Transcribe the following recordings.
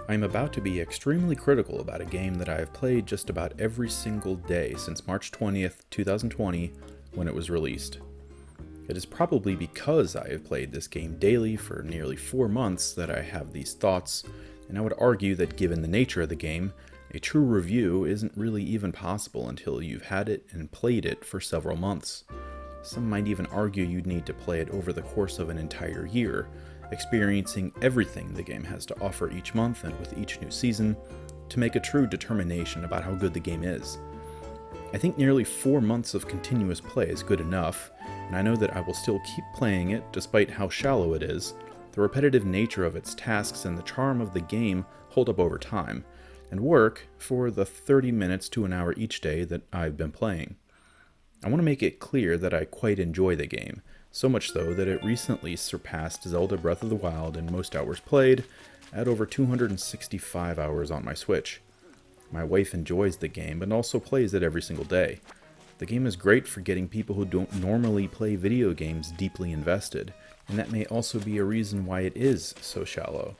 I'm about to be extremely critical about a game that I have played just about every single day since March 20th, 2020, when it was released. It is probably because I have played this game daily for nearly 4 months that I have these thoughts, and I would argue that given the nature of the game, a true review isn't really even possible until you've had it and played it for several months. Some might even argue you'd need to play it over the course of an entire year, experiencing everything the game has to offer each month and with each new season, to make a true determination about how good the game is. I think nearly 4 months of continuous play is good enough, and I know that I will still keep playing it despite how shallow it is. The repetitive nature of its tasks and the charm of the game hold up over time, and work for the 30 minutes to an hour each day that I've been playing. I want to make it clear that I quite enjoy the game, so much so that it recently surpassed Zelda Breath of the Wild in most hours played, at over 265 hours on my Switch. My wife enjoys the game and also plays it every single day. The game is great for getting people who don't normally play video games deeply invested, and that may also be a reason why it is so shallow.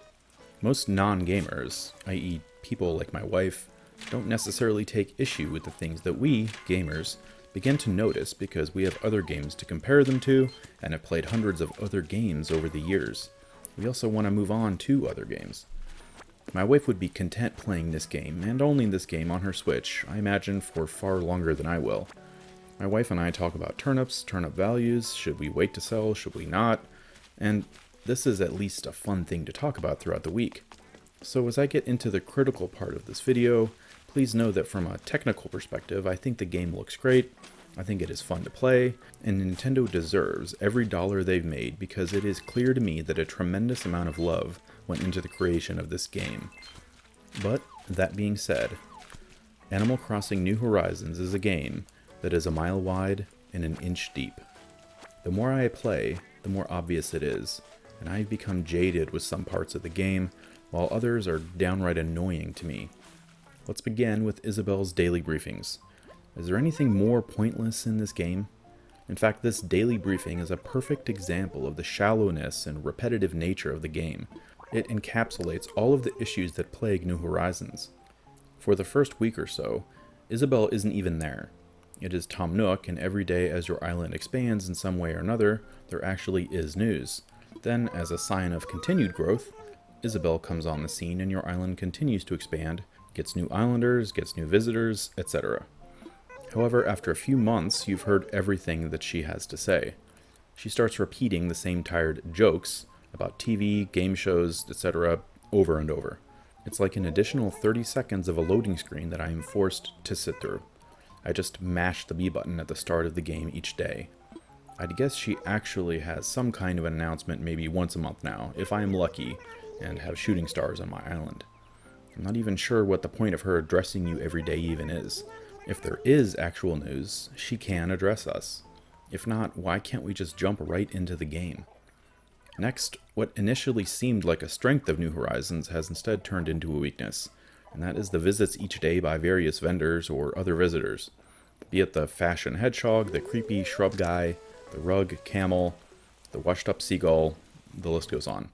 Most non-gamers, i.e. people like my wife, don't necessarily take issue with the things that we, gamers, begin to notice because we have other games to compare them to and have played hundreds of other games over the years. We also want to move on to other games. My wife would be content playing this game, and only this game on her Switch, I imagine for far longer than I will. My wife and I talk about turnips, turnip values, should we wait to sell, should we not, and this is at least a fun thing to talk about throughout the week. So as I get into the critical part of this video, please know that from a technical perspective, I think the game looks great, I think it is fun to play, and Nintendo deserves every dollar they've made because it is clear to me that a tremendous amount of love went into the creation of this game. But, that being said, Animal Crossing New Horizons is a game that is a mile wide and an inch deep. The more I play, the more obvious it is, and I've become jaded with some parts of the game, while others are downright annoying to me. Let's begin with Isabelle's daily briefings. Is there anything more pointless in this game? In fact, this daily briefing is a perfect example of the shallowness and repetitive nature of the game. It encapsulates all of the issues that plague New Horizons. For the first week or so, Isabelle isn't even there. It is Tom Nook, and every day as your island expands in some way or another, there actually is news. Then, as a sign of continued growth, Isabelle comes on the scene and your island continues to expand, gets new islanders, gets new visitors, etc. However, after a few months, you've heard everything that she has to say. She starts repeating the same tired jokes about TV, game shows, etc. over and over. It's like an additional 30 seconds of a loading screen that I am forced to sit through. I just mash the B button at the start of the game each day. I'd guess she actually has some kind of an announcement maybe once a month now, if I am lucky, and have shooting stars on my island. I'm not even sure what the point of her addressing you every day even is. If there is actual news, she can address us. If not, why can't we just jump right into the game? Next, what initially seemed like a strength of New Horizons has instead turned into a weakness, and that is the visits each day by various vendors or other visitors. Be it the fashion hedgehog, the creepy shrub guy, the rug camel, the washed up seagull, the list goes on.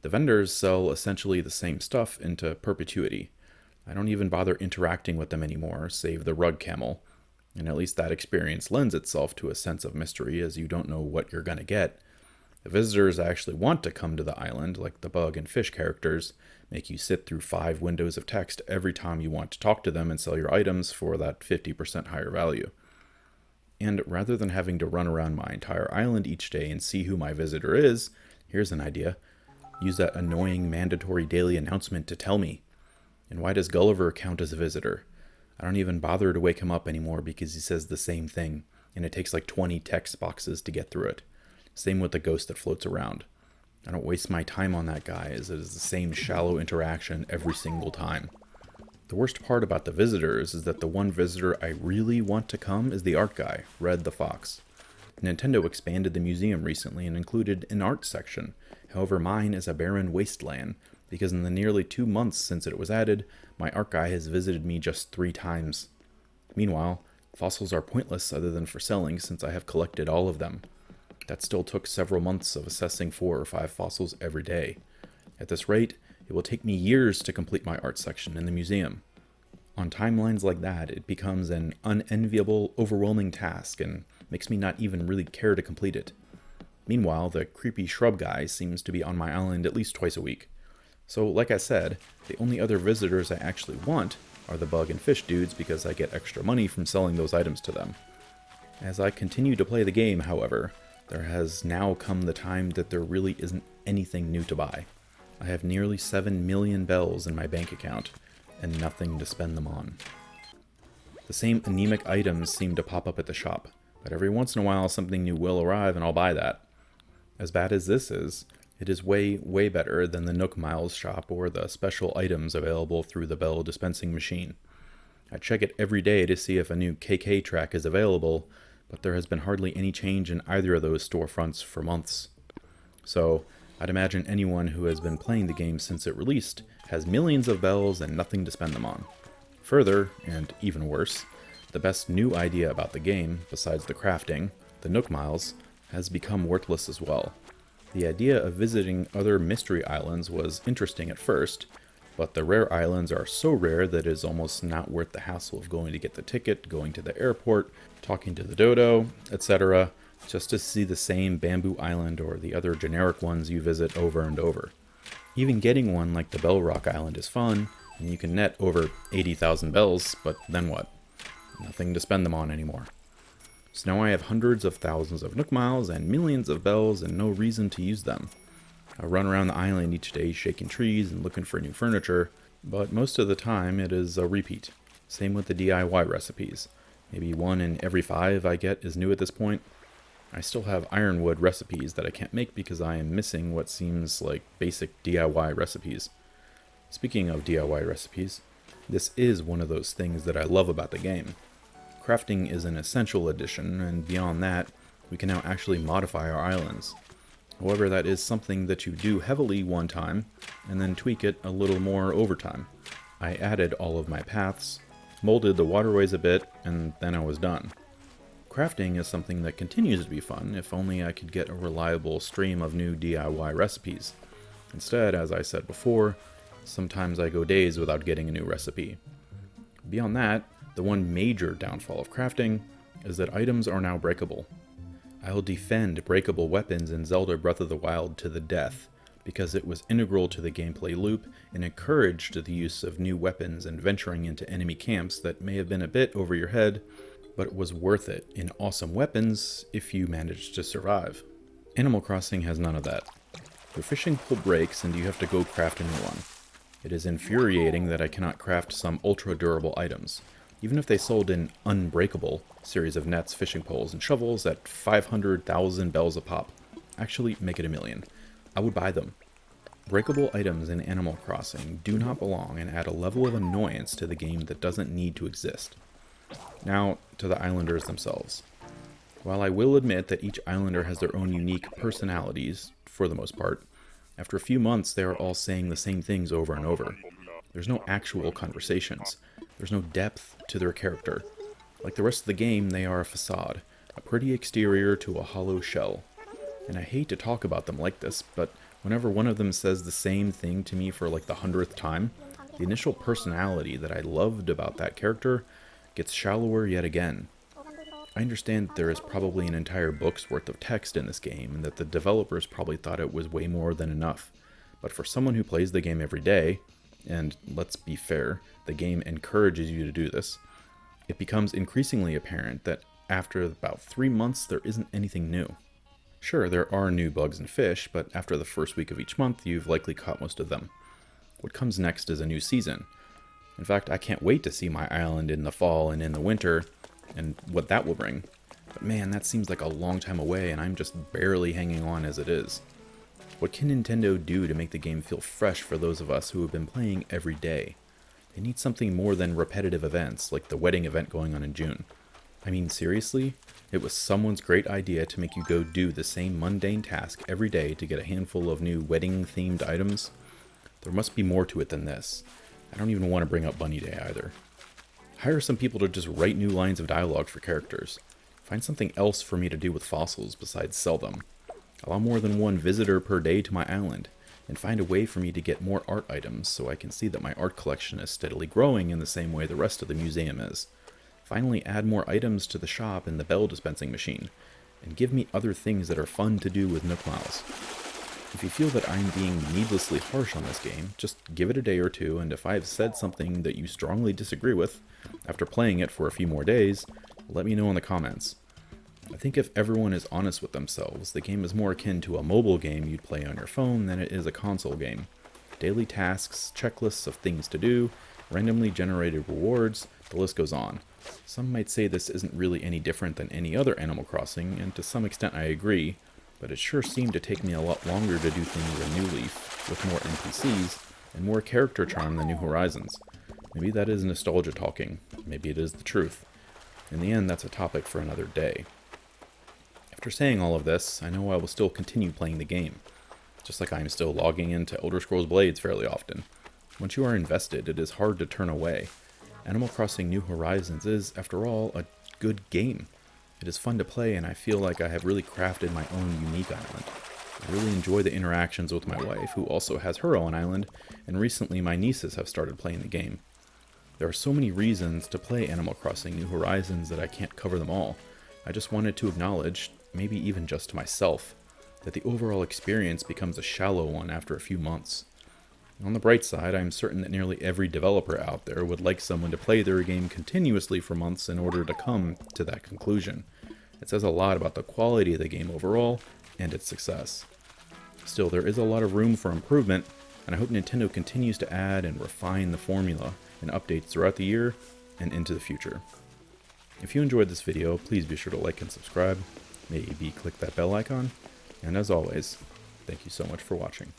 The vendors sell essentially the same stuff into perpetuity. I don't even bother interacting with them anymore, save the rug camel, and at least that experience lends itself to a sense of mystery as you don't know what you're gonna get. The visitors actually want to come to the island, like the bug and fish characters, make you sit through 5 windows of text every time you want to talk to them and sell your items for that 50% higher value. And rather than having to run around my entire island each day and see who my visitor is, here's an idea. Use that annoying mandatory daily announcement to tell me. And why does Gulliver count as a visitor? I don't even bother to wake him up anymore because he says the same thing, and it takes like 20 text boxes to get through it. Same with the ghost that floats around. I don't waste my time on that guy, as it is the same shallow interaction every single time. The worst part about the visitors is that the one visitor I really want to come is the art guy, Red the Fox. Nintendo expanded the museum recently and included an art section. However, mine is a barren wasteland, because in the nearly 2 months since it was added, my art guy has visited me just 3 times. Meanwhile, fossils are pointless other than for selling since I have collected all of them. That still took several months of assessing 4 or 5 fossils every day. At this rate, It will take me years to complete my art section in the museum. On timelines like that, it becomes an unenviable, overwhelming task and makes me not even really care to complete it. Meanwhile, the creepy shrub guy seems to be on my island at least twice a week. So, like I said, the only other visitors I actually want are the bug and fish dudes because I get extra money from selling those items to them. As I continue to play the game, however, there has now come the time that there really isn't anything new to buy. I have nearly 7 million bells in my bank account, and nothing to spend them on. The same anemic items seem to pop up at the shop, but every once in a while something new will arrive and I'll buy that. As bad as this is, it is way, way better than the Nook Miles shop or the special items available through the bell dispensing machine. I check it every day to see if a new KK track is available, but there has been hardly any change in either of those storefronts for months. So, I'd imagine anyone who has been playing the game since it released has millions of bells and nothing to spend them on. Further, and even worse, the best new idea about the game, besides the crafting, the Nook Miles, has become worthless as well. The idea of visiting other mystery islands was interesting at first, but the rare islands are so rare that it is almost not worth the hassle of going to get the ticket, going to the airport, talking to the dodo, etc., just to see the same Bamboo Island or the other generic ones you visit over and over. Even getting one like the Bell Rock Island is fun, and you can net over 80,000 bells, but then what? Nothing to spend them on anymore. So now I have hundreds of thousands of Nook Miles and millions of bells and no reason to use them. I run around the island each day shaking trees and looking for new furniture, but most of the time it is a repeat. Same with the DIY recipes. Maybe 1 in every 5 I get is new at this point. I still have ironwood recipes that I can't make because I am missing what seems like basic DIY recipes. Speaking of DIY recipes, this is one of those things that I love about the game. Crafting is an essential addition, and beyond that, we can now actually modify our islands. However, that is something that you do heavily one time, and then tweak it a little more over time. I added all of my paths, molded the waterways a bit, and then I was done. Crafting is something that continues to be fun, if only I could get a reliable stream of new DIY recipes. Instead, as I said before, sometimes I go days without getting a new recipe. Beyond that, the one major downfall of crafting is that items are now breakable. I'll defend breakable weapons in Zelda Breath of the Wild to the death, because it was integral to the gameplay loop and encouraged the use of new weapons and venturing into enemy camps that may have been a bit over your head, but it was worth it in awesome weapons if you managed to survive. Animal Crossing has none of that. Your fishing pole breaks and you have to go craft a new one. It is infuriating that I cannot craft some ultra-durable items. Even if they sold an unbreakable series of nets, fishing poles, and shovels at 500,000 bells a pop, actually make it 1 million, I would buy them. Breakable items in Animal Crossing do not belong and add a level of annoyance to the game that doesn't need to exist. Now, to the islanders themselves. While I will admit that each islander has their own unique personalities, for the most part, after a few months they are all saying the same things over and over. There's no actual conversations. There's no depth to their character. Like the rest of the game, they are a facade, a pretty exterior to a hollow shell. And I hate to talk about them like this, but whenever one of them says the same thing to me for like the 100th time, the initial personality that I loved about that character gets shallower yet again. I understand there is probably an entire book's worth of text in this game, and that the developers probably thought it was way more than enough. But for someone who plays the game every day, and let's be fair, the game encourages you to do this, it becomes increasingly apparent that after about 3 months there isn't anything new. Sure, there are new bugs and fish, but after the first week of each month you've likely caught most of them. What comes next is a new season. In fact, I can't wait to see my island in the fall and in the winter, and what that will bring. But man, that seems like a long time away, and I'm just barely hanging on as it is. What can Nintendo do to make the game feel fresh for those of us who have been playing every day? They need something more than repetitive events, like the wedding event going on in June. I mean, seriously? It was someone's great idea to make you go do the same mundane task every day to get a handful of new wedding-themed items? There must be more to it than this. I don't even want to bring up Bunny Day either. Hire some people to just write new lines of dialogue for characters. Find something else for me to do with fossils besides sell them. Allow more than one visitor per day to my island. and find a way for me to get more art items so I can see that my art collection is steadily growing in the same way the rest of the museum is. Finally, add more items to the shop and the bell dispensing machine, and give me other things that are fun to do with Nook Miles. If you feel that I'm being needlessly harsh on this game, just give it a day or two, and if I've said something that you strongly disagree with, after playing it for a few more days, let me know in the comments. I think if everyone is honest with themselves, the game is more akin to a mobile game you'd play on your phone than it is a console game. Daily tasks, checklists of things to do, randomly generated rewards, the list goes on. Some might say this isn't really any different than any other Animal Crossing, and to some extent I agree, but it sure seemed to take me a lot longer to do things than New Leaf, with more NPCs, and more character charm than New Horizons. Maybe that is nostalgia talking, maybe it is the truth. In the end, that's a topic for another day. After saying all of this, I know I will still continue playing the game, just like I am still logging into Elder Scrolls Blades fairly often. Once you are invested, it is hard to turn away. Animal Crossing New Horizons is, after all, a good game. It is fun to play, and I feel like I have really crafted my own unique island. I really enjoy the interactions with my wife, who also has her own island, and recently my nieces have started playing the game. There are so many reasons to play Animal Crossing New Horizons that I can't cover them all. I just wanted to acknowledge, maybe even just to myself, that the overall experience becomes a shallow one after a few months. On the bright side, I am certain that nearly every developer out there would like someone to play their game continuously for months in order to come to that conclusion. It says a lot about the quality of the game overall and its success. Still, there is a lot of room for improvement, and I hope Nintendo continues to add and refine the formula and updates throughout the year and into the future. If you enjoyed this video, please be sure to like and subscribe, maybe click that bell icon, and as always, thank you so much for watching.